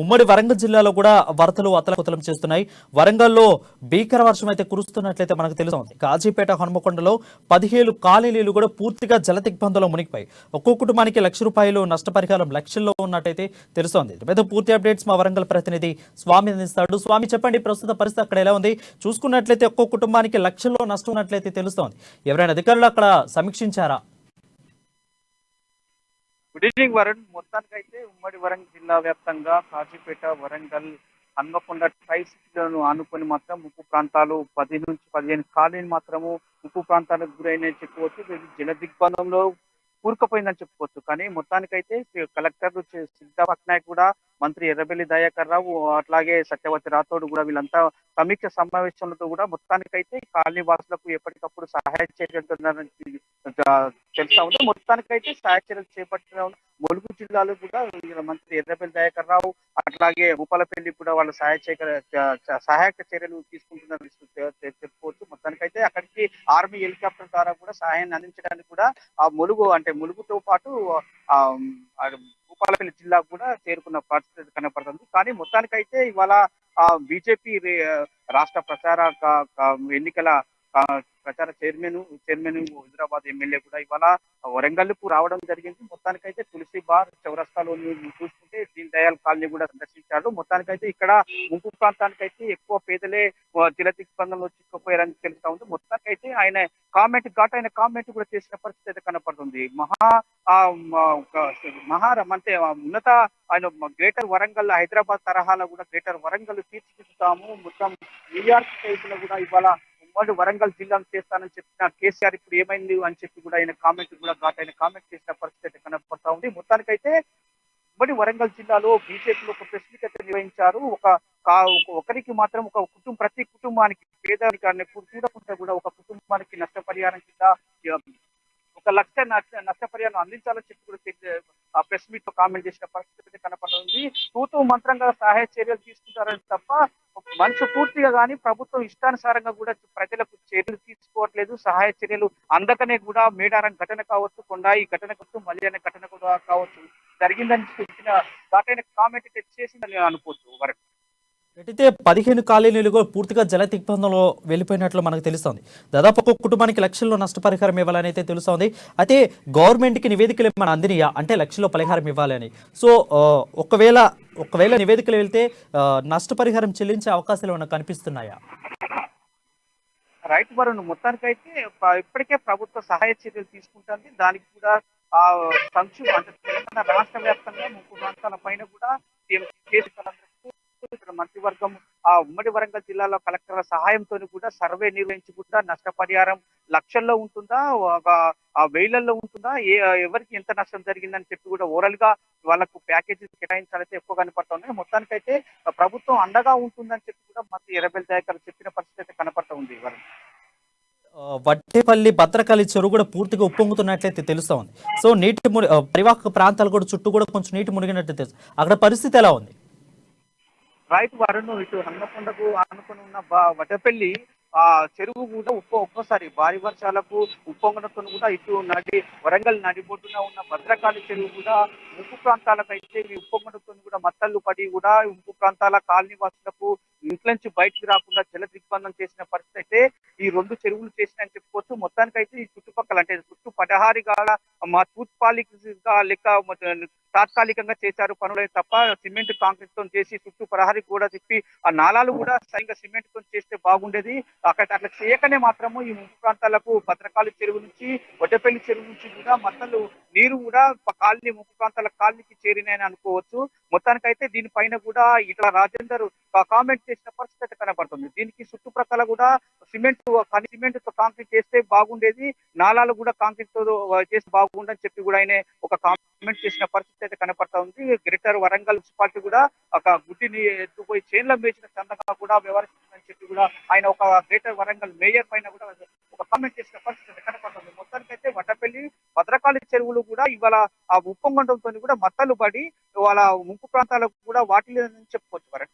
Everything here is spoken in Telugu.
ఉమ్మడి వరంగల్ జిల్లాలో కూడా వరదలు అతలాకుతలం చేస్తున్నాయి. వరంగల్లో భీకర వర్షం అయితే కురుస్తున్నట్లయితే మనకు తెలుస్తోంది. కాజీపేట హనుమకొండలో 17 కాలనీలు కూడా పూర్తిగా జల దిగ్బంధంలో మునిగిపోయి ఒక్కో కుటుంబానికి ₹1,00,000 నష్టపరిహారం లక్ష్యంలో ఉన్నట్టయితే తెలుస్తోంది. మీద పూర్తి అప్డేట్స్ మా వరంగల్ ప్రతినిధి స్వామి అందిస్తాడు. స్వామి, చెప్పండి, ప్రస్తుత పరిస్థితి అక్కడ ఎలా ఉంది? చూసుకున్నట్లయితే ఒక్కో కుటుంబానికి లక్షల్లో నష్టం ఉన్నట్లయితే తెలుస్తోంది. ఎవరైనా అధికారులు అక్కడ సమీక్షించారా? Good evening Varun. మొత్తానికైతే ఉమ్మడి వరంగల్ జిల్లా వ్యాప్తంగా కాజీపేట, వరంగల్, హన్మకొండ ట్రై సిటీలను ఆనుకొని మాత్రం ముప్పు ప్రాంతాలు 10 నుంచి 15 కాలనీలు మాత్రము ముప్పు ప్రాంతాలకు గురైన చెప్పుకోవచ్చు. ఇది జల దిగ్బంధంలో కూరుకుపోయిందని చెప్పుకోవచ్చు. కానీ మొత్తానికైతే కలెక్టర్ సిద్ధా పట్నాయక్ కూడా, మంత్రి ఎర్రబెల్లి దయాకర్ రావు, అట్లాగే సత్యవతి రాథోడ్ కూడా వీళ్ళంతా సమీక్ష సమావేశంలో కూడా మొత్తానికైతే కాలనీ వాసులకు ఎప్పటికప్పుడు సహాయ చర్యలు తెలుస్తా ఉంది. మొత్తానికైతే సహాయ చర్యలు చేపట్టిన ములుగు జిల్లాలో కూడా మంత్రి ఎర్రబెల్లి దయాకర్ రావు, అట్లాగే భూపాలపల్లి కూడా వాళ్ళ సహాయక చర్యలు తీసుకుంటున్నారు చెప్పుకోవచ్చు. మొత్తానికైతే అక్కడికి ఆర్మీ హెలికాప్టర్ ద్వారా కూడా సహాయాన్ని అందించడానికి కూడా ఆ ములుగుతో పాటు ఆ భూపాలపల్లి జిల్లా కూడా చేరుకున్న పరిస్థితి కనపడుతుంది. కానీ మొత్తానికైతే ఇవాళ బీజేపీ రాష్ట్ర ఎన్నికల ప్రచార చైర్మన్ హైదరాబాద్ ఎమ్మెల్యే కూడా ఇవాళ వరంగల్కు రావడం జరిగింది. మొత్తానికైతే తులసి బార్ చౌరస్తాలో చూసుకుంటే దీన్ దయాల్ కాలనీ కూడా సందర్శించారు. మొత్తానికైతే ఇక్కడ ముంపు ప్రాంతానికైతే ఎక్కువ పేదలే జల దిగ్బంధంలో చిక్కుపోయారని తెలుస్తా ఉంది. మొత్తానికైతే ఆయన కామెంట్ కూడా చేసిన పరిస్థితి అయితే కనపడుతుంది. అంటే ఉన్నత ఆయన గ్రేటర్ వరంగల్, హైదరాబాద్ తరహాలో కూడా గ్రేటర్ వరంగల్ తీర్చిదిద్దుతాము, మొత్తం న్యూయార్క్ టైప్ లో కూడా ఇవాళ ఉమ్మడి వరంగల్ జిల్లాను చేస్తానని చెప్పిన కేసీఆర్ ఇప్పుడు ఏమైంది అని చెప్పి కూడా ఆయన కామెంట్ చేసిన పరిస్థితి అయితే కనపడతా ఉంది. మొత్తానికైతే ఉమ్మడి వరంగల్ జిల్లాలో బీజేపీలో ఒక ప్రెస్ మీట్ అయితే నిర్వహించారు. ఒకరికి మాత్రం ప్రతి కుటుంబానికి పేదరికాన్ని చూడకుండా కూడా ఒక కుటుంబానికి నష్టపరిహారం కింద ₹1,00,000 నష్టపరిహారం అందించాలని చెప్పి కూడా ఆ ప్రెస్ మీట్ లో కామెంట్ చేసిన పరిస్థితి కనపడుతుంది. తూతూ మంత్రంగా సహాయ చర్యలు తీసుకుంటారని తప్ప మనసు పూర్తిగా కానీ ప్రభుత్వం ఇష్టానుసారంగా కూడా ప్రజలకు చర్యలు తీసుకోవట్లేదు. సహాయ చర్యలు అందకనే కూడా మేడారం ఘటన కావచ్చు, కొండాయి ఘటన కావచ్చు, మళ్ళీ అనే ఘటన కూడా కావచ్చు జరిగిందని చెప్పిన ఘాటైన కామెంట్ చేసిందని అనుకోవచ్చు. వరకు అయితే 15 కాలనీలు కూడా పూర్తిగా జల దిగ్బంధంలో వెళ్ళిపోయినట్లు మనకు తెలుస్తోంది. దాదాపు ఒక్కొక్క కుటుంబానికి లక్షల్లో నష్టపరిహారం ఇవ్వాలని అయితే తెలుస్తోంది. అయితే గవర్నమెంట్కి నివేదికలు ఏమైనా అందినయా అంటే లక్షల్లో పరిహారం ఇవ్వాలని? సో ఒకవేళ నివేదికలు వెళ్తే నష్టపరిహారం చెల్లించే అవకాశాలు ఏమైనా కనిపిస్తున్నాయా? రైతు వరుణ్, మొత్తానికైతే ఇప్పటికే ప్రభుత్వ సహాయ చర్యలు తీసుకుంటుంది. దానికి కూడా ఆ అంటే తెలంగాణ రాష్ట్ర వ్యాప్తంగా ముప్పు ప్రాంతాల పైన కూడా మంత్రివర్గం ఉమ్మడి వరంగల్ జిల్లాలో కలెక్టర్ల సహాయంతో కూడా సర్వే నిర్వహించుకుంటా నష్టపరిహారం లక్షల్లో ఉంటుందా, వేలల్లో ఉంటుందా, ఎవరికి ఎంత నష్టం జరిగిందని చెప్పి కూడా ఓవరాల్ గా వాళ్ళకు ప్యాకేజీ కేటాయించాలైతే ఎక్కువ కనపడతా ఉన్నాయి. మొత్తానికైతే ప్రభుత్వం అండగా ఉంటుందని చెప్పి కూడా మంత్రి ఎర్రబెల్లి దయాకర్ చెప్పిన పరిస్థితి అయితే కనపడతా ఉంది. వడ్డేపల్లి భద్రకాళి చెరువు కూడా పూర్తిగా ఉప్పొంగుతున్నట్లయితే తెలుస్తా ఉంది. సో పరివాహక ప్రాంతాలు కూడా చుట్టూ కూడా కొంచెం నీటి మునిగినట్టు తెలుసు. అక్కడ పరిస్థితి ఎలా ఉంది? రైతు వరుణ్, ఇటు హన్మకొండకు ఆనుకొని ఉన్న వడ్డపల్లి చెరువు కూడా ఒక్కోసారి భారీ వర్షాలకు ఉప్పొంగడంతో కూడా ఇటు వరంగల్ నడిబొడ్డున ఉన్న భద్రకాళి చెరువు కూడా ముప్పు ప్రాంతాలకైతే ఉప్పొంగడంతో కూడా మత్తళ్ళు పడి కూడా ముప్పు ప్రాంతాల కాలనీ వాసులకు ఇంట్లో నుంచి బయటికి రాకుండా జల దిగ్బంధం చేసిన పరిస్థితి అయితే ఈ 2 చెరువులు చేసినాయని చెప్పుకోవచ్చు. మొత్తానికైతే ఈ చుట్టుపక్కల అంటే చుట్టూ పదహారిగా తూత్పాలికగా లెక్క తాత్కాలికంగా చేశారు పనులే తప్ప సిమెంట్ కాంక్రీట్ తో చేసి చుట్టూ ప్రహరీ కూడా తిప్పి ఆ నాలాలు కూడా సరిగ్గా సిమెంట్ తో చేస్తే బాగుండేది. అట్లా చేయకనే మాత్రము ఈ ముంపు ప్రాంతాలకు భద్రకాళి చెరువు నుంచి, వడ్డపల్లి చెరువు నుంచి కూడా మత్తలు నీరు కూడా కాలనీ ముంపు ప్రాంతాల కాలనీకి చేరినాయని అనుకోవచ్చు. మొత్తానికైతే దీనిపైన కూడా ఇట్లా రాజేందర్ కామెంట్ చేసిన పరిస్థితి కనబడుతుంది. దీనికి చుట్టుప్రక్కల కూడా సిమెంట్ తో కాంక్రీట్ చేస్తే బాగుండేది, నాలాలు కూడా కాంక్రీట్ తో చేస్తే బాగుండని చెప్పి కూడా ఆయన ఒక కామెంట్ చేసిన పరిస్థితి అయితే కనపడతా ఉంది. గ్రేటర్ వరంగల్ మున్సిపాలిటీ కూడా ఒక గుడ్డిని ఎత్తుపోయి చేన్ల మేచిన చందగా కూడా వ్యవహరిస్తుందని చెప్పి కూడా ఆయన ఒక గ్రేటర్ వరంగల్ మేయర్ పైన కూడా ఒక కామెంట్ చేసిన పరిస్థితి కనపడుతుంది. మొత్తానికైతే వడ్డపల్లి భద్రకాళి చెరువులు కూడా ఇవాళ ఆ ఉప్పొంగడంతో కూడా మత్తలు పడి వాళ్ళ ముంపు ప్రాంతాలకు కూడా వాటిలో చెప్పుకోవచ్చు.